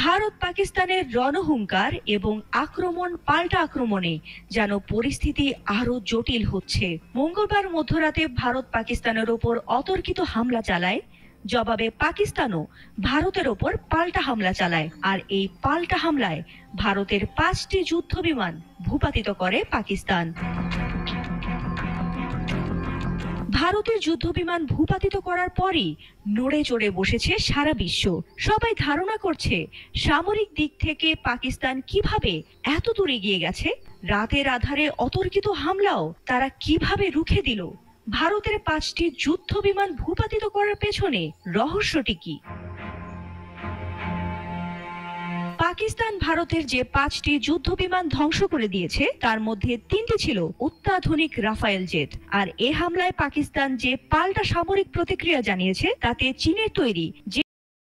ভারত পাকিস্তানের রণহুঙ্কার এবং আক্রমণ পাল্টা আক্রমণে যেন পরিস্থিতি আরো জটিল হচ্ছে। মঙ্গলবার মধ্যরাতে ভারত পাকিস্তানের ওপর অতর্কিত হামলা চালায়। জবাবে পাকিস্তানও ভারতের ওপর পাল্টা হামলা চালায়, আর এই পাল্টা হামলায় ভারতের 5টি যুদ্ধবিমান ভূপাতিত করে পাকিস্তান। ভারতের যুদ্ধবিমান ভূপাতিত করার পরই নড়ে চড়ে বসেছে সারা বিশ্ব। সবাই ধারণা করছে সামরিক দিক থেকে পাকিস্তান কিভাবে এত দূর এগিয়ে গেছে। রাতের আধারে অতর্কিত হামলাও তারা কিভাবে রুখে দিল। ভারতের 5টি যুদ্ধবিমান ভূপাতিত করার পেছনে রহস্যটি কি? পাকিস্তান ভারতের যে 5টি যুদ্ধবিমান ধ্বংস করে দিয়েছে তার মধ্যে 3টি ছিল অত্যাধুনিক রাফায়েল জেট। আর এ হামলায় পাকিস্তান যে পাল্টা সামরিক প্রতিক্রিয়া জানিয়েছে তাতে চীনের তৈরি